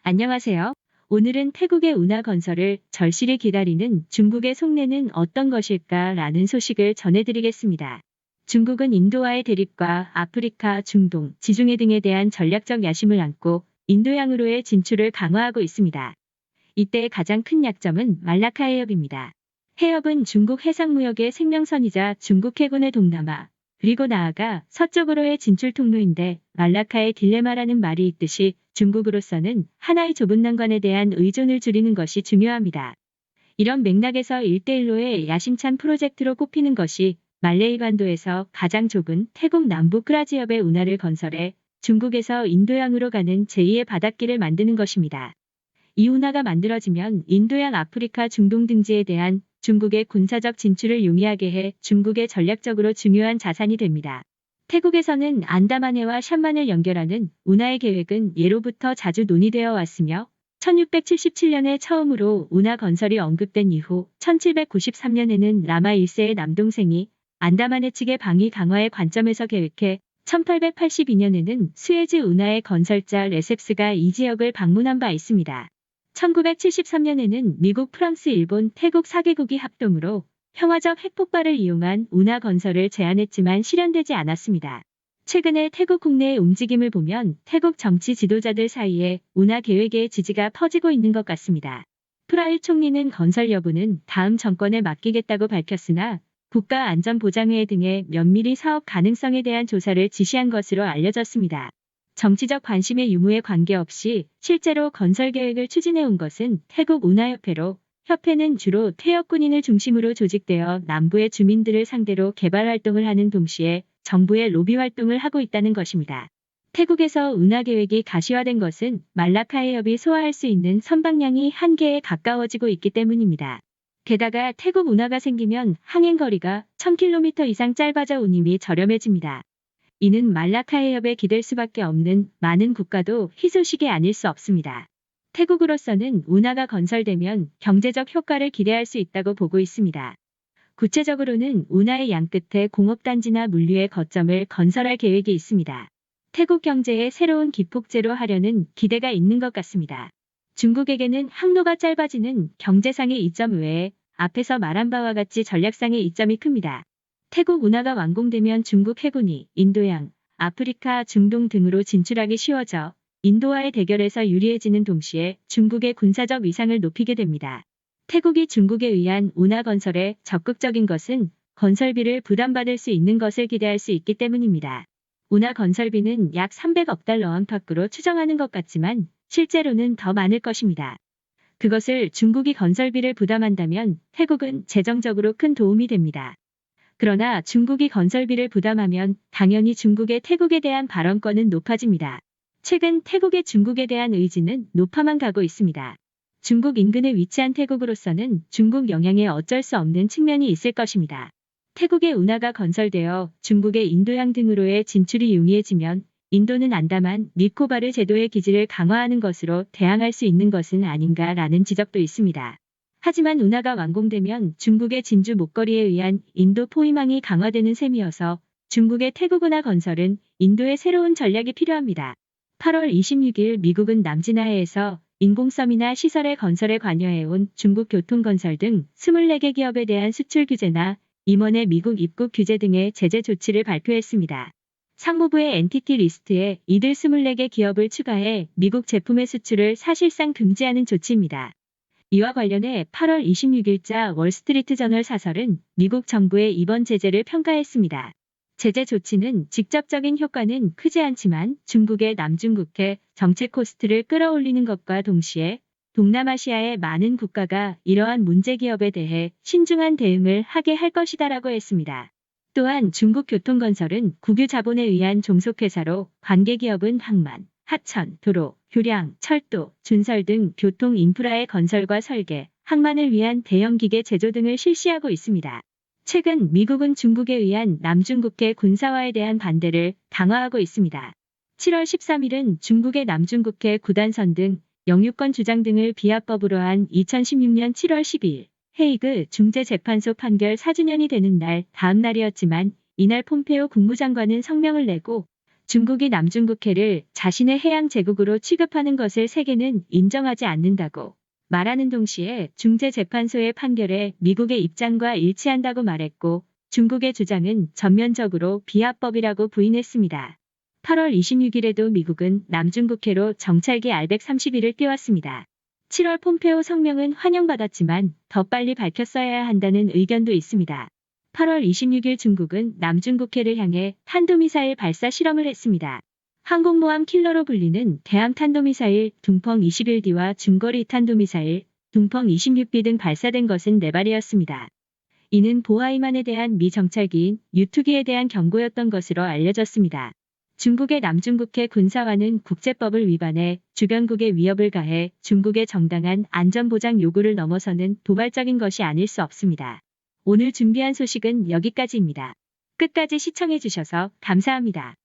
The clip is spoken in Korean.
안녕하세요. 오늘은 태국의 운하 건설을 절실히 기다리는 중국의 속내는 어떤 것일까 라는 소식을 전해드리겠습니다. 중국은 인도와의 대립과 아프리카, 중동, 지중해 등에 대한 전략적 야심을 안고 인도양으로의 진출을 강화하고 있습니다. 이때 가장 큰 약점은 말라카 해협입니다. 해협은 중국 해상무역의 생명선이자 중국 해군의 동남아, 그리고 나아가 서쪽으로의 진출 통로인데 말라카의 딜레마라는 말이 있듯이 중국으로서는 하나의 좁은 난관에 대한 의존을 줄이는 것이 중요합니다. 이런 맥락에서 1대1로의 야심찬 프로젝트로 꼽히는 것이 말레이 반도에서 가장 좁은 태국 남부 크라지협의 운하를 건설해 중국에서 인도양으로 가는 제2의 바닷길을 만드는 것입니다. 이 운하가 만들어지면 인도양 아프리카 중동 등지에 대한 중국의 군사적 진출을 용이하게 해 중국의 전략적으로 중요한 자산이 됩니다. 태국에서는 안다만해와 샴만을 연결하는 운하의 계획은 예로부터 자주 논의되어 왔으며 1677년에 처음으로 운하 건설이 언급된 이후 1793년에는 라마 1세의 남동생이 안다만해 측의 방위 강화의 관점에서 계획해 1882년에는 수에즈 운하의 건설자 레셉스가 이 지역을 방문한 바 있습니다. 1973년에는 미국, 프랑스, 일본, 태국 4개국이 합동으로 평화적 핵폭발을 이용한 운하 건설을 제안했지만 실현되지 않았습니다. 최근에 태국 국내의 움직임을 보면 태국 정치 지도자들 사이에 운하 계획의 지지가 퍼지고 있는 것 같습니다. 프라윕 총리는 건설 여부는 다음 정권에 맡기겠다고 밝혔으나 국가안전보장회의 등의 면밀히 사업 가능성에 대한 조사를 지시한 것으로 알려졌습니다. 정치적 관심의 유무에 관계없이 실제로 건설 계획을 추진해온 것은 태국 운하협회로 협회는 주로 퇴역 군인을 중심으로 조직되어 남부의 주민들을 상대로 개발 활동을 하는 동시에 정부의 로비 활동을 하고 있다는 것입니다. 태국에서 운하 계획이 가시화된 것은 말라카 해협이 소화할 수 있는 선박량이 한계에 가까워지고 있기 때문입니다. 게다가 태국 운하가 생기면 항행거리가 1000km 이상 짧아져 운임이 저렴해집니다. 이는 말라카 해협에 기댈 수밖에 없는 많은 국가도 희소식이 아닐 수 없습니다. 태국으로서는 운하가 건설되면 경제적 효과를 기대할 수 있다고 보고 있습니다. 구체적으로는 운하의 양끝에 공업단지나 물류의 거점을 건설할 계획이 있습니다. 태국 경제에 새로운 기폭제로 하려는 기대가 있는 것 같습니다. 중국에게는 항로가 짧아지는 경제상의 이점 외에 앞에서 말한 바와 같이 전략상의 이점이 큽니다. 태국 운하가 완공되면 중국 해군이 인도양, 아프리카, 중동 등으로 진출하기 쉬워져 인도와의 대결에서 유리해지는 동시에 중국의 군사적 위상을 높이게 됩니다. 태국이 중국에 의한 운하 건설에 적극적인 것은 건설비를 부담받을 수 있는 것을 기대할 수 있기 때문입니다. 운하 건설비는 약 300억 달러 안팎으로 추정하는 것 같지만 실제로는 더 많을 것입니다. 그것을 중국이 건설비를 부담한다면 태국은 재정적으로 큰 도움이 됩니다. 그러나 중국이 건설비를 부담하면 당연히 중국의 태국에 대한 발언권은 높아집니다. 최근 태국의 중국에 대한 의지는 높아만 가고 있습니다. 중국 인근에 위치한 태국으로서는 중국 영향에 어쩔 수 없는 측면이 있을 것입니다. 태국의 운하가 건설되어 중국의 인도양 등으로의 진출이 용이해지면 인도는 안다만 니코바르 제도의 기지를 강화하는 것으로 대항할 수 있는 것은 아닌가라는 지적도 있습니다. 하지만 운하가 완공되면 중국의 진주 목걸이에 의한 인도 포위망이 강화되는 셈이어서 중국의 태국 운하 건설은 인도의 새로운 전략이 필요합니다. 8월 26일 미국은 남진하해에서 인공섬이나 시설의 건설에 관여해온 중국 교통건설 등 24개 기업에 대한 수출 규제나 임원의 미국 입국 규제 등의 제재 조치를 발표했습니다. 상무부의 엔티티 리스트에 이들 24개 기업을 추가해 미국 제품의 수출을 사실상 금지하는 조치입니다. 이와 관련해 8월 26일자 월스트리트저널 사설은 미국 정부의 이번 제재를 평가했습니다. 제재 조치는 직접적인 효과는 크지 않지만 중국의 남중국해 정책 코스트를 끌어올리는 것과 동시에 동남아시아의 많은 국가가 이러한 문제 기업에 대해 신중한 대응을 하게 할 것이다라고 했습니다. 또한 중국 교통건설은 국유 자본에 의한 종속회사로 관계기업은 항만, 하천, 도로, 교량, 철도, 준설 등 교통 인프라의 건설과 설계, 항만을 위한 대형 기계 제조 등을 실시하고 있습니다. 최근 미국은 중국에 의한 남중국해 군사화에 대한 반대를 강화하고 있습니다. 7월 13일은 중국의 남중국해 구단선 등 영유권 주장 등을 비합법으로 한 2016년 7월 12일 헤이그 중재재판소 판결 4주년이 되는 날 다음 날이었지만 이날 폼페오 국무장관은 성명을 내고 중국이 남중국해를 자신의 해양 제국으로 취급하는 것을 세계는 인정하지 않는다고 말하는 동시에 중재재판소의 판결에 미국의 입장과 일치한다고 말했고 중국의 주장은 전면적으로 비합법이라고 부인했습니다. 8월 26일에도 미국은 남중국해로 정찰기 R-131을 띄웠습니다. 7월 폼페오 성명은 환영받았지만 더 빨리 밝혔어야 한다는 의견도 있습니다. 8월 26일 중국은 남중국해를 향해 탄도미사일 발사 실험을 했습니다. 항공모함 킬러로 불리는 대함탄도미사일 둥펑 21D와 중거리 탄도미사일 둥펑 26B 등 발사된 것은 4발이었습니다. 이는 보하이만에 대한 미 정찰기인 U2기에 대한 경고였던 것으로 알려졌습니다. 중국의 남중국해 군사화는 국제법을 위반해 주변국에 위협을 가해 중국의 정당한 안전보장 요구를 넘어서는 도발적인 것이 아닐 수 없습니다. 오늘 준비한 소식은 여기까지입니다. 끝까지 시청해주셔서 감사합니다.